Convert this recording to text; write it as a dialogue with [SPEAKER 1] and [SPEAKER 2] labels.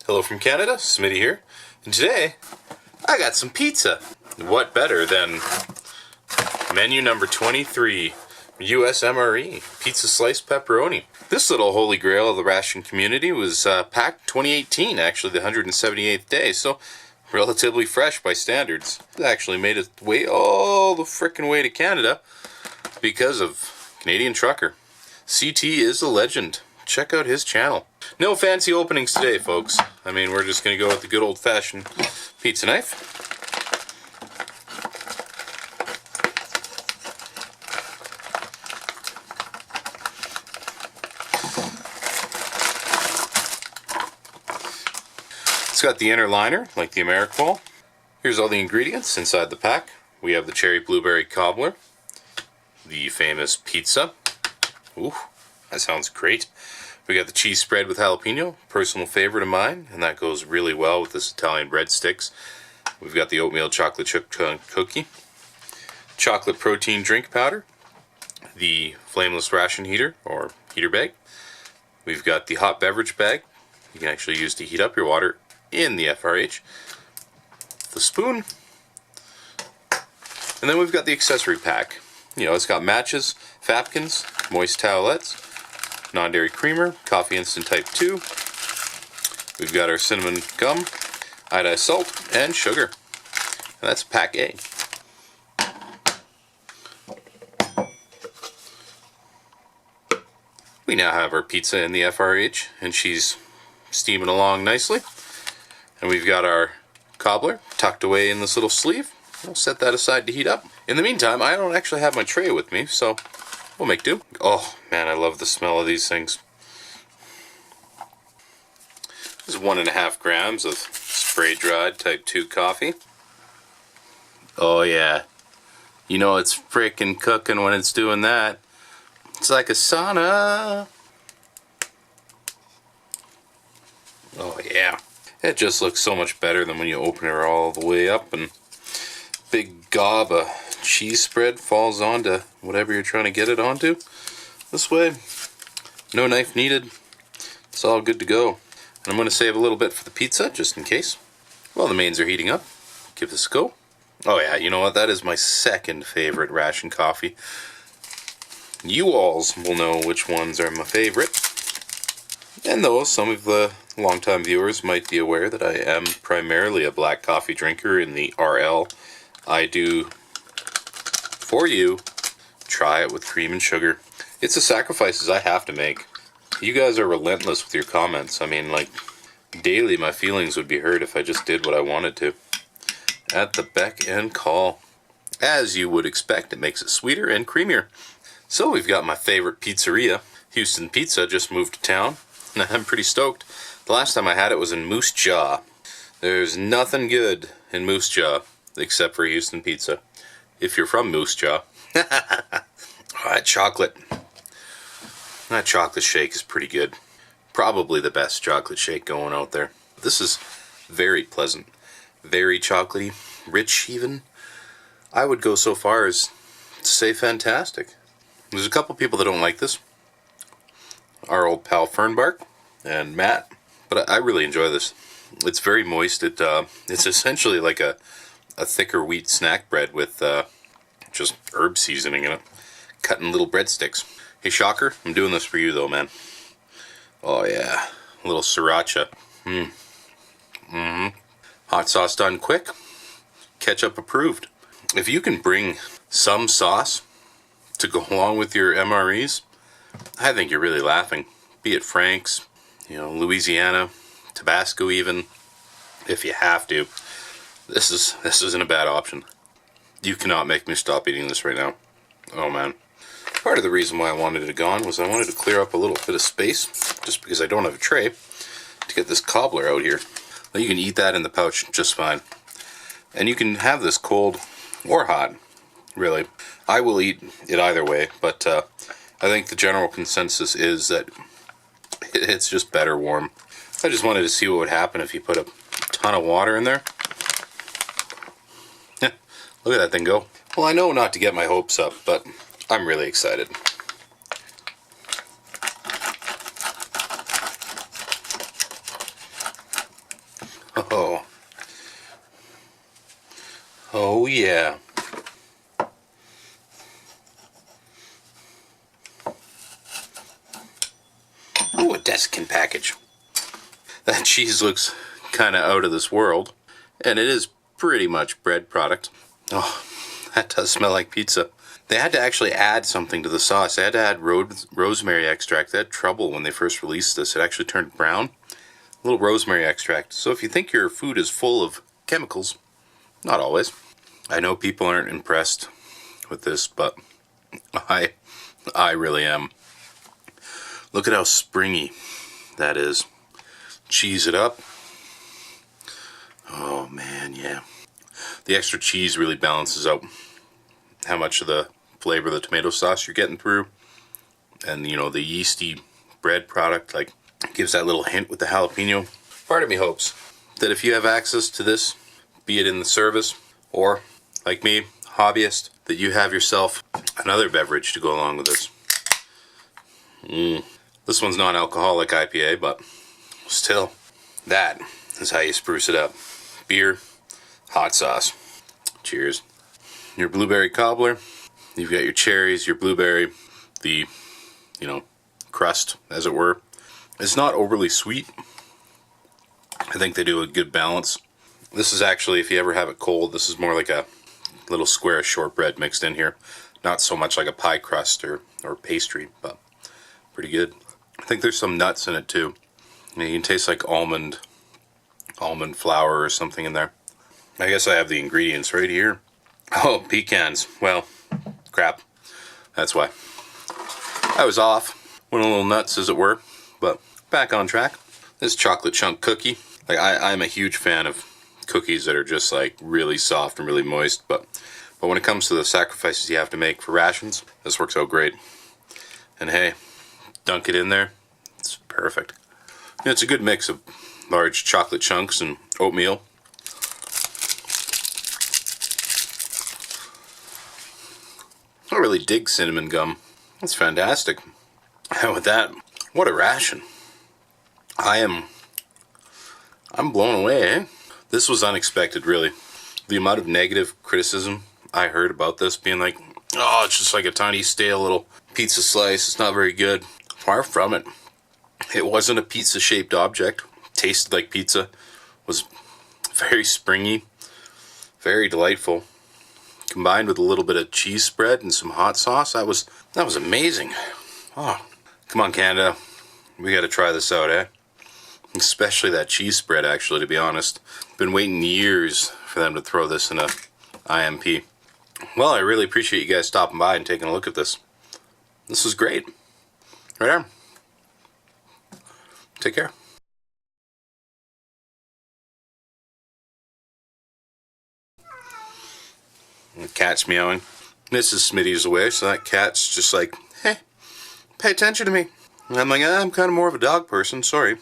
[SPEAKER 1] Hello from Canada, Smitty here, and today I got some pizza. What better than menu number 23, USMRE, pizza sliced pepperoni. This little holy grail of the ration community was packed 2018, actually the 178th day, so relatively fresh by standards. It actually made its way all the frickin' way to Canada because of Canadian trucker. CT is a legend. Check out his channel. No fancy openings today, folks. I mean, we're just going to go with the good old-fashioned pizza knife. It's got the inner liner, like the Ameriqual. Here's all the ingredients inside the pack. We have the cherry blueberry cobbler, the famous pizza. Ooh, that sounds great. We got the cheese spread with jalapeno, personal favorite of mine, and that goes really well with this Italian breadsticks. We've got the oatmeal chocolate chip cookie, chocolate protein drink powder, the flameless ration heater or heater bag. We've got the hot beverage bag. You can actually use to heat up your water in the FRH. The spoon. And then we've got the accessory pack. You know, it's got matches, Fapkins, moist towelettes, non-dairy creamer, coffee instant type 2. We've got our cinnamon gum, iodized salt, and sugar. And that's pack A. We now have our pizza in the FRH, and she's steaming along nicely. And we've got our cobbler tucked away in this little sleeve. We'll set that aside to heat up. In the meantime, I don't actually have my tray with me, so we'll make do. Oh man, I love the smell of these things. This is 1.5 grams of spray dried type 2 coffee. Oh yeah, you know it's frickin' cooking when it's doing that. It's like a sauna. Oh yeah, it just looks so much better than when you open her all the way up and big gob of cheese spread falls onto whatever you're trying to get it onto. This way, no knife needed. It's all good to go. And I'm going to save a little bit for the pizza, just in case. While the mains are heating up, give this a go. Oh yeah, you know what? That is my second favorite ration coffee. You alls will know which ones are my favorite. And though some of the longtime viewers might be aware that I am primarily a black coffee drinker in the RL, I do, for you, try it with cream and sugar. It's the sacrifices I have to make. You guys are relentless with your comments. I mean, like, daily my feelings would be hurt if I just did what I wanted to. At the beck and call. As you would expect, it makes it sweeter and creamier. So we've got my favorite pizzeria. Houston Pizza just moved to town, and I'm pretty stoked. The last time I had it was in Moose Jaw. There's nothing good in Moose Jaw except for Houston Pizza. If you're from Moose Jaw. Oh, that chocolate shake is pretty good. Probably the best chocolate shake going out there. This is very pleasant. Very chocolatey. Rich even. I would go so far as to say fantastic. There's a couple people that don't like this. Our old pal Fernbark and Matt. But I really enjoy this. It's very moist. It's essentially like a thicker wheat snack bread with just herb seasoning in it. Cut in little breadsticks. Hey Shocker, I'm doing this for you though, man. Oh yeah, a little sriracha. Hot sauce done quick. Ketchup approved. If you can bring some sauce to go along with your MREs, I think you're really laughing. Be it Frank's, you know, Louisiana, Tabasco even, if you have to. This isn't a bad option. You cannot make me stop eating this right now. Oh man. Part of the reason why I wanted it gone was I wanted to clear up a little bit of space, just because I don't have a tray, to get this cobbler out here. Now you can eat that in the pouch just fine. And you can have this cold or hot, really. I will eat it either way, but I think the general consensus is that it's just better warm. I just wanted to see what would happen if you put a ton of water in there. Look at that thing go. Well, I know not to get my hopes up, but I'm really excited. Oh yeah. Oh, a desiccant package. That cheese looks kind of out of this world, and it is pretty much bread product. Oh, that does smell like pizza. They had to actually add something to the sauce. They had to add rosemary extract. They had trouble when they first released this. It actually turned brown. A little rosemary extract. So if you think your food is full of chemicals, not always. I know people aren't impressed with this, but I really am. Look at how springy that is. Cheese it up. Oh man, yeah. The extra cheese really balances out how much of the flavor of the tomato sauce you're getting through. And you know, the yeasty bread product like gives that little hint with the jalapeno. Part of me hopes that if you have access to this, be it in the service or, like me, hobbyist, that you have yourself another beverage to go along with this. This one's non-alcoholic IPA, but still, that is how you spruce it up. Beer, hot sauce. Cheers. Your blueberry cobbler. You've got your cherries, your blueberry, the, you know, crust, as it were. It's not overly sweet. I think they do a good balance. This is actually, if you ever have it cold, this is more like a little square of shortbread mixed in here. Not so much like a pie crust or pastry, but pretty good. I think there's some nuts in it too. You can taste like almond flour or something in there. I guess I have the ingredients right here. Oh, pecans. Well, crap. That's why. I was off. Went a little nuts, as it were, but back on track. This chocolate chunk cookie. Like I'm a huge fan of cookies that are just like really soft and really moist, but when it comes to the sacrifices you have to make for rations, this works out great. And hey, dunk it in there. It's perfect. And it's a good mix of large chocolate chunks and oatmeal. I really dig cinnamon gum. That's fantastic. And with that, what a ration. I'm blown away, eh? This was unexpected, really. The amount of negative criticism I heard about this being like, oh, it's just like a tiny stale little pizza slice. It's not very good. Far from it. It wasn't a pizza-shaped object. Tasted like pizza. Was very springy. Very delightful. Combined with a little bit of cheese spread and some hot sauce, that was amazing. Oh, come on, Canada. We gotta try this out, eh? Especially that cheese spread, actually, to be honest. Been waiting years for them to throw this in a IMP. Well, I really appreciate you guys stopping by and taking a look at this. This is great. Right there. Take care. The cat's meowing. This is Smitty's away, so that cat's just like, hey, pay attention to me. And I'm like, I'm kind of more of a dog person, sorry.